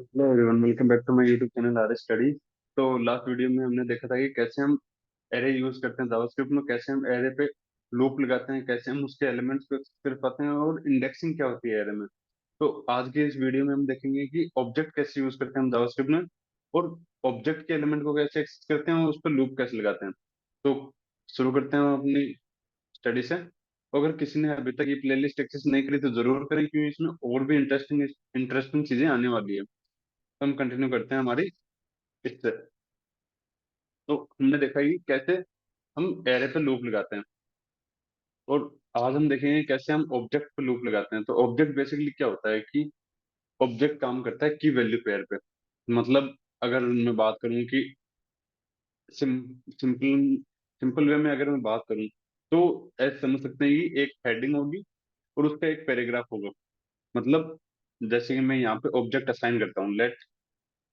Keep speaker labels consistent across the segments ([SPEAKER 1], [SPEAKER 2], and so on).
[SPEAKER 1] Hello everyone, welcome back to my YouTube channel R study. तो last video में हमने देखा था कि कैसे हम एरे यूज करते हैं जावास्क्रिप्ट में, कैसे हम एरे पे लूप लगाते हैं, कैसे हम उसके एलिमेंट्स को एक्सेस कर पाते हैं और इंडेक्सिंग क्या होती है एरे में। तो आज के इस वीडियो में हम देखेंगे कि ऑब्जेक्ट कैसे यूज करते हैं हम जावास्क्रिप्ट में, और ऑब्जेक्ट के एलिमेंट को कैसे एक्सेस करते हैं और उस पर लूप कैसे लगाते हैं। तो शुरू करते हैं हम अपनी स्टडी से। अगर किसी ने अभी तक ये प्लेलिस्ट एक्सेस नहीं करी तो जरूर करें, क्योंकि इसमें और भी इंटरेस्टिंग इंटरेस्टिंग चीजें आने वाली है। तो हम कंटिन्यू करते हैं हमारी इससे। तो हमने देखा कि कैसे हम एरे पे लूप लगाते हैं, और आज हम देखेंगे कैसे हम ऑब्जेक्ट पे लूप लगाते हैं। तो ऑब्जेक्ट बेसिकली क्या होता है कि ऑब्जेक्ट काम करता है की वैल्यू पेयर पे। मतलब अगर मैं बात करूं कि सिम सिंपल सिंपल वे में अगर मैं बात करूं, तो ऐसे समझ सकते हैं कि एक हेडिंग होगी और उसका एक पैराग्राफ होगा। मतलब जैसे कि मैं यहाँ पे ऑब्जेक्ट असाइन करता हूँ, लेट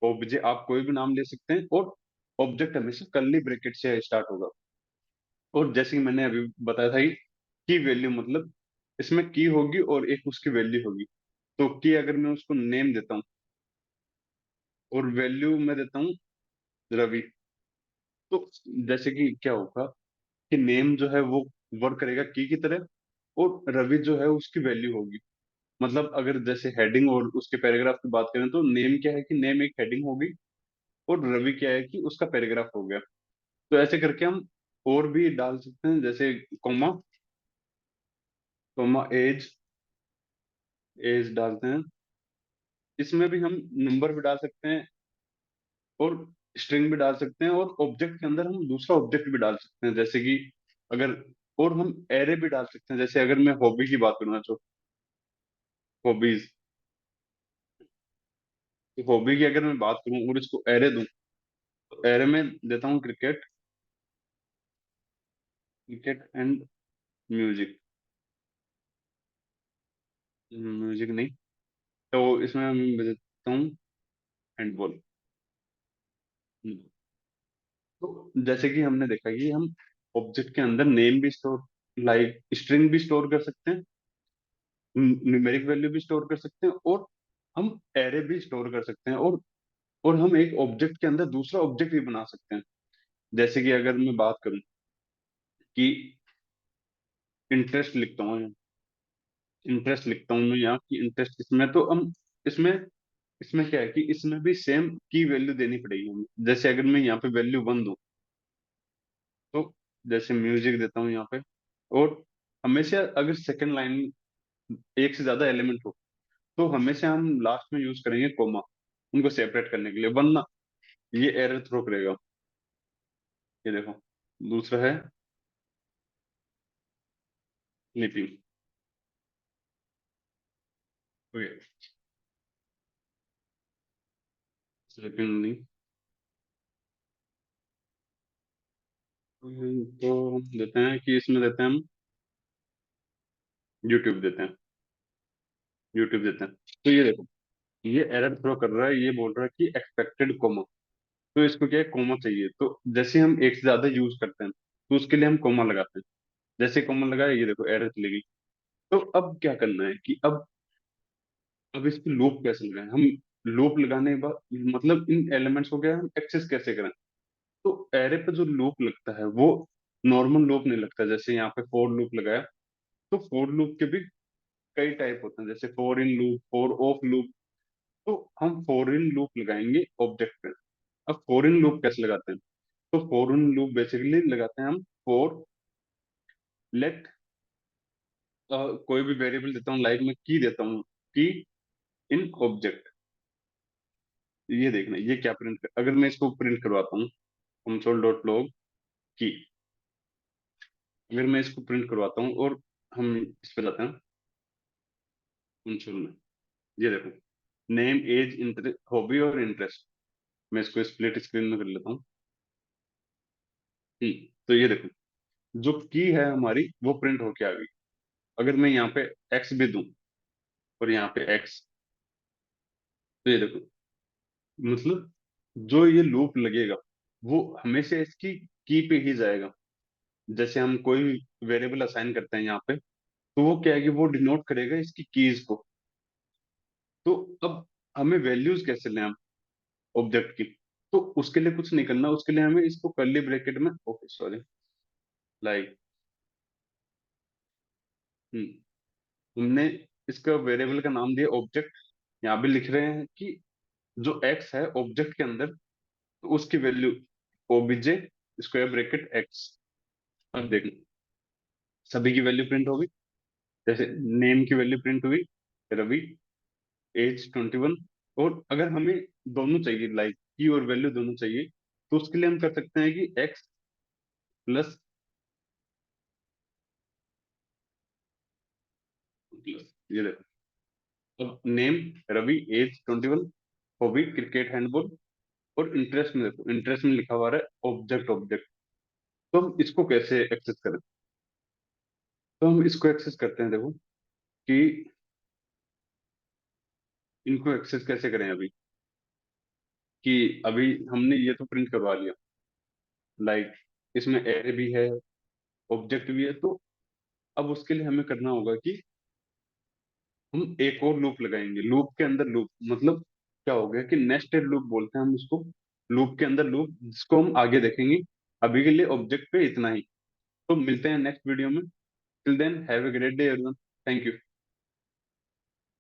[SPEAKER 1] ऑब्जेक्ट, आप कोई भी नाम ले सकते हैं, और ऑब्जेक्ट हमेशा कर्ली ब्रैकेट से स्टार्ट होगा। और जैसे कि मैंने अभी बताया था कि की वैल्यू मतलब इसमें की होगी और एक उसकी वैल्यू होगी। तो की अगर मैं उसको नेम देता हूँ और वैल्यू मैं देता हूँ रवि, तो जैसे कि क्या होगा कि नेम जो है वो वर्क करेगा की की तरह, और रवि जो है उसकी वैल्यू होगी। मतलब अगर जैसे हेडिंग और उसके पैराग्राफ की बात करें, तो नेम क्या है कि नेम एक हेडिंग होगी, और रवि क्या है कि उसका पैराग्राफ हो गया। तो ऐसे करके हम और भी डाल सकते हैं, जैसे कॉमा, कॉमा एज, एज डालते हैं। इसमें भी हम नंबर भी डाल सकते हैं और स्ट्रिंग भी डाल सकते हैं, और ऑब्जेक्ट के अंदर हम दूसरा ऑब्जेक्ट भी डाल सकते हैं, जैसे कि अगर, और हम एरे भी डाल सकते हैं। जैसे अगर मैं हॉबी की बात करूँ तो हॉबीज, हॉबी की अगर मैं बात करूँ और इसको एरे दूं, तो एरे में देता हूँ cricket, cricket and music, music नहीं, तो इसमें मैं देता हूँ हैंडबॉल। तो जैसे कि हमने देखा कि हम ऑब्जेक्ट के अंदर नेम भी स्टोर, लाइक स्ट्रिंग भी स्टोर कर सकते हैं, न्यूमेरिक वैल्यू भी स्टोर कर सकते हैं, और हम एरे भी स्टोर कर सकते हैं, और हम एक ऑब्जेक्ट के अंदर दूसरा ऑब्जेक्ट भी बना सकते हैं। जैसे कि अगर मैं बात करूं कि इंटरेस्ट लिखता हूँ, इंटरेस्ट लिखता हूँ मैं यहाँ की इंटरेस्ट, इसमें तो हम इसमें इसमें क्या है कि इसमें भी सेम की वैल्यू देनी पड़ेगी हमें। जैसे अगर मैं यहाँ पे वैल्यू 1 दूं, तो जैसे म्यूजिक देता हूँ यहाँ पे, और हमेशा अगर सेकंड लाइन एक से ज्यादा एलिमेंट हो, तो हमेशा हम लास्ट में यूज करेंगे कोमा, उनको सेपरेट करने के लिए, वरना ये एरर थ्रो करेगा। ये देखो, दूसरा है स्लीपिंग। ओके, स्लीपिंग नहीं, तो हम देते हैं कि इसमें देते हैं हम यूट्यूब देते हैं, यूट्यूब देते हैं। तो ये देखो, ये एरर थ्रो कर रहा है, ये बोल रहा है कि एक्सपेक्टेड कोमा। तो इसको क्या है, कोमा चाहिए। तो जैसे हम एक से ज्यादा यूज करते हैं, तो उसके लिए हम कोमा लगाते हैं। जैसे कोमा लगाया, ये देखो एरर चली गई। तो अब क्या करना है कि अब इस पे लूप कैसे लगाएं हम। लूप लगाने के बाद मतलब इन एलिमेंट्स को क्या है, हम एक्सेस कैसे करें। तो एरे पे जो लूप लगता है वो नॉर्मल लूप नहीं लगता। जैसे यहाँ पे फोर लूप लगाया, तो फोर लूप के भी कई टाइप होते हैं, जैसे four in loop, four of loop. तो हम फोर इन लूप लगाएंगे ऑब्जेक्ट पे। अब फोर इन लूप कैसे लगाते हैं, तो फोर इन लूप बेसिकली लगाते हैं हम फोर लेट, कोई भी वेरिएबल देता हूँ, लाइक मैं की देता हूँ, की इन ऑब्जेक्ट। ये देखना ये क्या प्रिंट कर, अगर मैं इसको प्रिंट करवाता हूँ कंसोल डॉट लॉग की, अगर मैं इसको प्रिंट करवाता हूँ और हम इस पे जाते हैं कंसोल में, ये देखो, नेम एज इंटरेस्ट हॉबी और इंटरेस्ट। मैं इसको स्प्लिट स्क्रीन में कर लेता हूँ। तो ये देखो, जो की है हमारी वो प्रिंट होके आ गई। अगर मैं यहाँ पे एक्स भी दूं और यहाँ पे एक्स, तो ये देखो, मतलब जो ये लूप लगेगा वो हमेशा इसकी की पे ही जाएगा। जैसे हम कोई वेरिएबल असाइन करते हैं यहाँ पे, तो वो क्या है कि वो डिनोट करेगा इसकी कीज को। तो अब हमें वैल्यूज कैसे लें हम ऑब्जेक्ट की। तो उसके लिए कुछ नहीं करना, उसके लिए हमें इसको कर्ली ब्रैकेट में, ओके सॉरी, लाइक, हमने इसका वेरिएबल का नाम दिया ऑब्जेक्ट। यहाँ भी लिख रहे हैं कि जो एक्स है ऑब्जेक्ट के अंदर, तो उसकी value OBJ square bracket x. अब देखो सभी की वैल्यू प्रिंट होगी, जैसे नेम की वैल्यू प्रिंट हुई, रवि, एज 21। और अगर हमें दोनों चाहिए, लाइक की और वैल्यू दोनों चाहिए, तो उसके लिए हम कर सकते हैं कि एक्स प्लस प्लस, ये देखो, अब name Ravi, age 21, hobby cricket handball, और इंटरेस्ट में देखो, इंटरेस्ट में लिखा हुआ है ऑब्जेक्ट ऑब्जेक्ट। तो हम इसको कैसे एक्सेस करें? तो हम इसको एक्सेस करते हैं, देखो कि इनको एक्सेस कैसे करें अभी, कि अभी हमने ये तो प्रिंट करवा लिया, लाइक इसमें एरे भी है, ऑब्जेक्ट भी है। तो अब उसके लिए हमें करना होगा कि हम एक और लूप लगाएंगे, लूप के अंदर लूप, मतलब क्या हो गया कि नेस्टेड लूप बोलते हैं हम इसको, लूप के अंदर लूप, जिसको हम आगे देखेंगे। अभी के लिए ऑब्जेक्ट पे इतना ही। तो मिलते हैं नेक्स्ट वीडियो में। Till then have a great day everyone. Thank you.